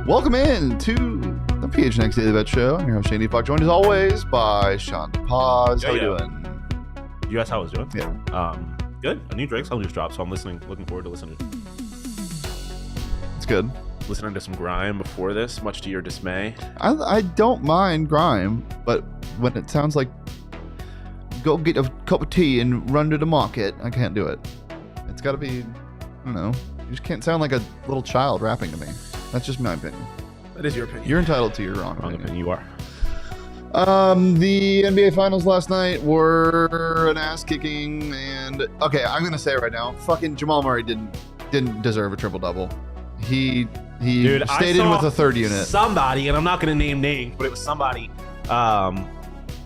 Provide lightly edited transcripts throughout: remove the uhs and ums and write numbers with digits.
Welcome in to the PHNX Daily Bet Show. I'm your host, Shane and Shawn, joined as always by Sean DePaz. How you doing? You asked how I was doing? Yeah. Good. A new Drake song just dropped, so I'm looking forward to listening. It's good. Listening to some grime before this, much to your dismay. I don't mind grime, but when it sounds like go get a cup of tea and run to the market, I can't do it. It's got to be, I don't know, you just can't sound like a little child rapping to me. That's just my opinion. That is your opinion. You're entitled to your wrong opinion. You are. The NBA Finals last night were an ass kicking, and okay, I'm gonna say it right now. Fucking Jamal Murray didn't deserve a triple double. He stayed in with a third unit. Somebody, and I'm not gonna name names, but it was somebody.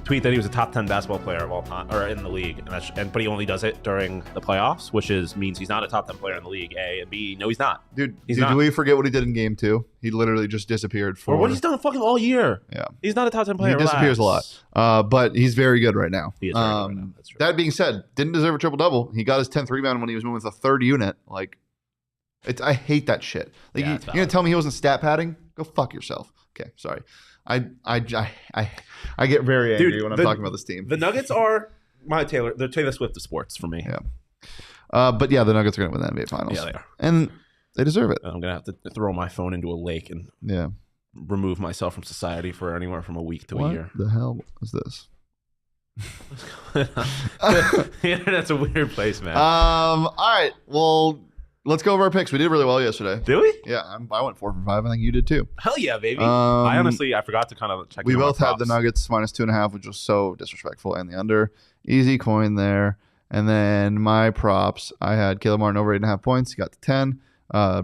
Tweet that he was a top 10 basketball player of all time, or in the league, but he only does it during the playoffs, which means he's not a top 10 player in the league. A and B, no, he's not. Dude, not. Do we forget what he did in Game 2? He literally just disappeared or what he's done fucking all year. Yeah, he's not a top 10 player. He disappears a lot, but he's very good right now. He is very good right now. That's true. That being said, didn't deserve a triple double. He got his 10th rebound when he was moving with a third unit. Like, I hate that shit. Like, Yeah, you're gonna tell me he wasn't stat padding? Go fuck yourself. Okay, sorry. I get very angry when I'm talking about this team. The Nuggets are they're Taylor Swift of sports for me. Yeah. But yeah, the Nuggets are going to win the NBA Finals. Yeah, they are. And they deserve it. I'm going to have to throw my phone into a lake and remove myself from society for anywhere from a week to a year. What the hell is this? The internet's a weird place, man. All right. Well, let's go over our picks. We did really well yesterday. Did we? Yeah, I went 4 for 5. I think you did too. Hell yeah, baby. I forgot to kind of check. We both had the Nuggets -2.5, which was so disrespectful, and the under. Easy coin there. And then my props, I had Caleb Martin over 8.5 points. He got to 10.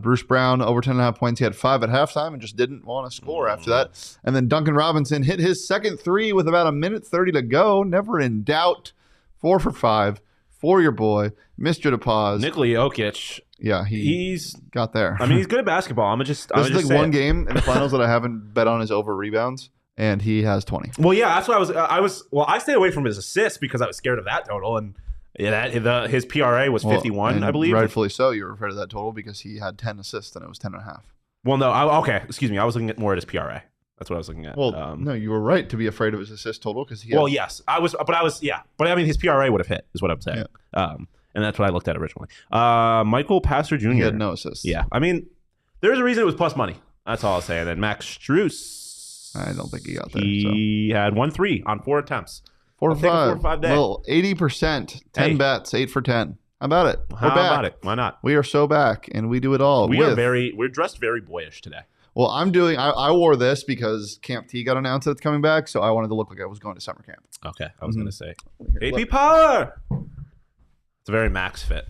Bruce Brown over 10.5 points. He had 5 at halftime and just didn't want to score after that. And then Duncan Robinson hit his second three with about 1:30 to go. Never in doubt. 4 for 5 for your boy, Mr. DePaz. Nikola Jokic. Yeah, he's got there. I mean, he's good at basketball. This is like one game in the finals that I haven't bet on his over rebounds, and he has 20. Well, yeah, that's why I stayed away from his assists because I was scared of that total, and his PRA was 51, I believe. Rightfully so. You were afraid of that total because he had 10 assists and it was 10.5. Well, no, okay, excuse me. I was looking at more at his PRA. That's what I was looking at. Well, no, you were right to be afraid of his assist total because he. Well, yes, I was, but I mean, his PRA would have hit, is what I'm saying. Yeah. And that's what I looked at originally. Michael Passer Jr. He had no assists. Yeah, I mean, there's a reason it was plus money. That's all I'll say. And then Max Strus. I don't think he got there. He had 1 3 on 4 attempts. 4 for 5 day. Well, 80%, 10 bets, 8 for 10. How about it? We're back. About it? Why not? We are so back, and we do it all. We're dressed very boyish today. Well, I wore this because Camp T got announced that it's coming back, so I wanted to look like I was going to summer camp. Okay, I was going to say KP Power. It's a very max fit.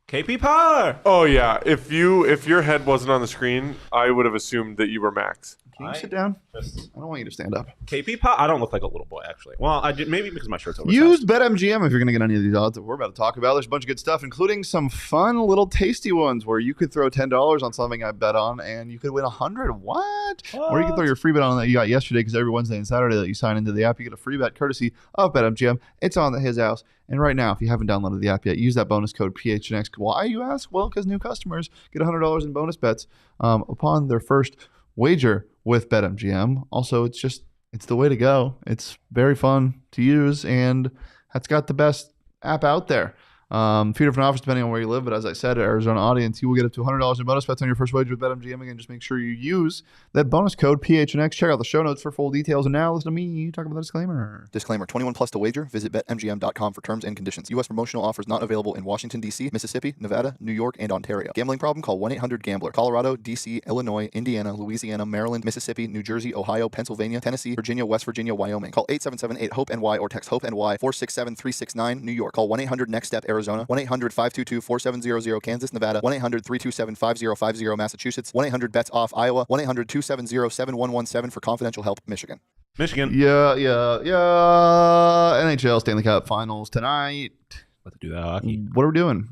KP Power. Oh yeah, if your head wasn't on the screen, I would have assumed that you were Max. Can you sit down? I don't want you to stand up. KP Power. I don't look like a little boy, actually. Well, I did, maybe because my shirt's oversized. Use BetMGM if you're going to get any of these odds that we're about to talk about. There's a bunch of good stuff, including some fun little tasty ones where you could throw $10 on something I bet on and you could win $100. What? Or you can throw your free bet on that you got yesterday because every Wednesday and Saturday that you sign into the app, you get a free bet courtesy of BetMGM. It's on his house. And right now, if you haven't downloaded the app yet, use that bonus code PHNX. Why, you ask? Well, because new customers get $100 in bonus bets upon their first wager with BetMGM. Also, it's the way to go. It's very fun to use, and it's got the best app out there. Few different offers depending on where you live, but as I said, Arizona audience, you will get up to $100 in bonus bets on your first wager with BetMGM. Again, just make sure you use that bonus code PHNX. Check out the show notes for full details. And now listen to me talk about the disclaimer. Disclaimer, 21 plus to wager. Visit BetMGM.com for terms and conditions. U.S. promotional offers not available in Washington, D.C., Mississippi, Nevada, New York, and Ontario. Gambling problem? Call 1-800-GAMBLER. Colorado, D.C., Illinois, Indiana, Louisiana, Maryland, Mississippi, New Jersey, Ohio, Pennsylvania, Tennessee, Virginia, West Virginia, Wyoming. Call 877-8-HOPE-NY or text HOPE-NY 467-369, New York. Call 1-800-NEXT-STEP, Arizona. 1-800-522-4700 Kansas, Nevada, 1-800-327-5050 Massachusetts, 1-800-BETS-OFF Iowa, 1-800-270-7117 for confidential help Michigan. Yeah. NHL Stanley Cup Finals tonight. About to do that hockey. What are we doing?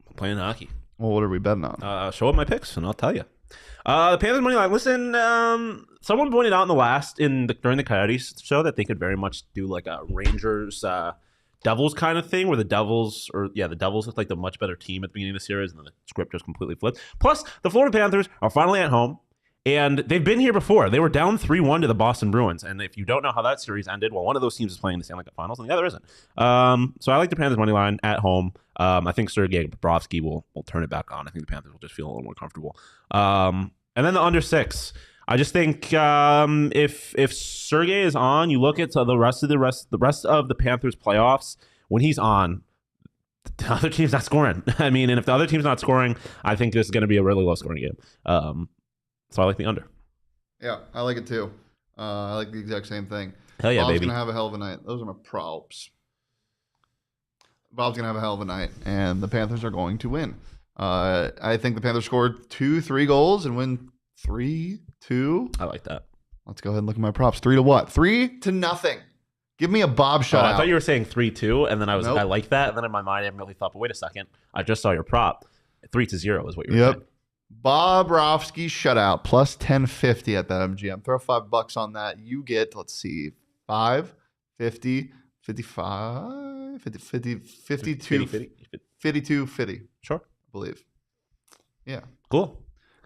I'm playing hockey. Well, what are we betting on? Show up my picks and I'll tell you. The Panthers money line. Listen, someone pointed out during the Coyotes show that they could very much do like a Rangers Devils kind of thing where the Devils look like the much better team at the beginning of the series and then the script just completely flipped. Plus, the Florida Panthers are finally at home And they've been here before. They were down 3-1 to the Boston Bruins. And if you don't know how that series ended, well, one of those teams is playing the Stanley Cup Finals and the other isn't. So I like the Panthers money line at home. I think Sergei Bobrovsky will turn it back on. I think the Panthers will just feel a little more comfortable. And then the under 6. I just think if Sergei is on, you look at the rest of the Panthers playoffs. When he's on, the other team's not scoring. I mean, and if the other team's not scoring, I think this is going to be a really low scoring game. So I like the under. Yeah, I like it too. I like the exact same thing. Hell yeah, Bob's baby. Going to have a hell of a night. Those are my props. Bob's going to have a hell of a night, and the Panthers are going to win. I think the Panthers scored 2-3 goals and win 3-2. I like that. Let's go ahead and look at my props. 3 to what? 3-0. Give me a Bob shutout. I thought you were saying 3-2, and then I was Nope. I like that, and then in my mind I immediately thought, but wait a second, I just saw your prop. 3-0 is what you were saying. Bobrovsky shutout plus 1050 at that MGM. Throw $5 on that. You get, let's see, 5, 50, 55, 50, 52, 52, 50. Sure. I believe. Yeah. Cool.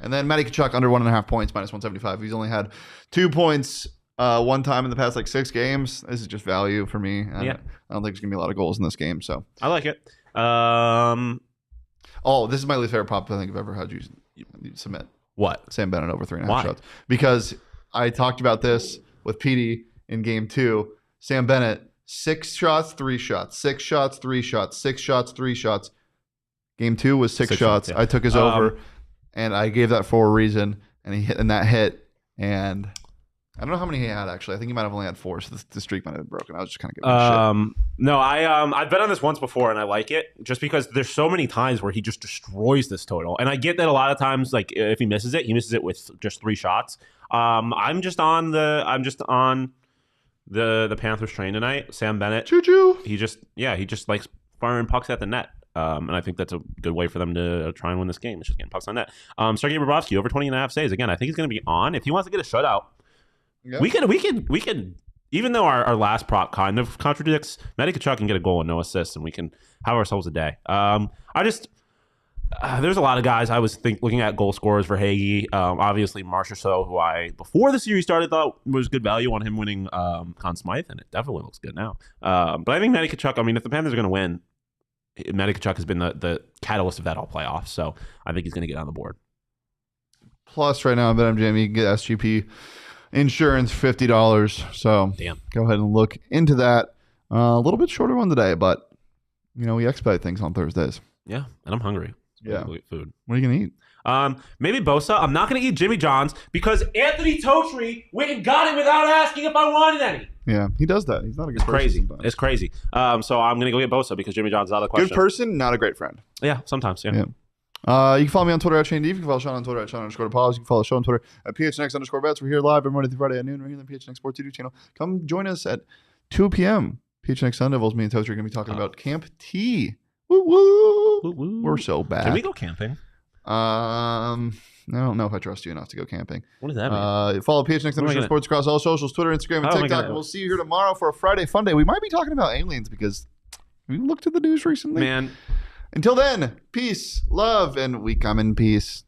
And then Matty Tkachuk under 1.5 points, minus 175. He's only had 2 points one time in the past 6 games. This is just value for me. I don't think there's going to be a lot of goals in this game. So I like it. this is my least favorite prop I think I've ever had you submit. What? Sam Bennett over 3.5 Why? shots. Because I talked about this with PD in game 2. Sam Bennett, 6 shots, 3 shots, 6 shots, 3 shots, 6 shots, 3 shots. Game 2 was 6 shots. Yeah. I took his over, and I gave that for a reason, and he hit, and that hit. And I don't know how many he had actually. I think he might have only had 4, so the streak might have been broken. I was just kind of giving him shit. No, I've bet on this once before, and I like it just because there's so many times where he just destroys this total. And I get that a lot of times, like if he misses it with just 3 shots. I'm just on the Panthers train tonight. Sam Bennett, Choo-choo. he just likes firing pucks at the net. And I think that's a good way for them to try and win this game. It's just getting pucks on net. Sergei Bobrovsky over 20.5 saves. Again, I think he's going to be on. If he wants to get a shutout, Yeah. we could. Even though our last prop kind of contradicts, Matty Tkachuk can get a goal and no assists, and we can have ourselves a day. There's a lot of guys I was looking at goal scorers for Hagee. Obviously, Marchessault, who I, before the series started, thought was good value on him winning Conn Smythe, and it definitely looks good now. But I think Matty Tkachuk, I mean, if the Panthers are going to win, Matty Tkachuk has been the catalyst of that all playoffs, so I think he's going to get on the board. Plus, right now at BetMGM, you can get SGP insurance $50. So Damn. Go ahead and look into that. A little bit shorter one today, but we expedite things on Thursdays. Yeah, and I'm hungry. Yeah. Eat food. What are you gonna eat? Maybe Bosa. I'm not going to eat Jimmy John's because Anthony Totri went and got it without asking if I wanted any. Yeah, he does that. He's not a good person. Crazy. Sometimes. It's crazy. So I'm going to go get Bosa because Jimmy John's out of the question. Good person, not a great friend. Yeah, sometimes. Yeah. You can follow me on Twitter at Shane D. You can follow Shawn on Twitter at Shawn_Pause. You can follow the show on Twitter at PHNX_bets. We're here live every Monday through Friday at noon. We're here on the PHNX Sports 2 channel. Come join us at 2 p.m. PHNX Sun Devils. Me and Toaster are going to be talking about Camp T. Woo woo. Woo, woo. We're so bad. Can we go camping? I don't know if I trust you enough to go camping. What does that mean? Follow PHNX Sports across all socials, Twitter, Instagram, and TikTok. And we'll see you here tomorrow for a Friday Fun Day. We might be talking about aliens because we looked at the news recently. Man. Until then, peace, love, and we come in peace.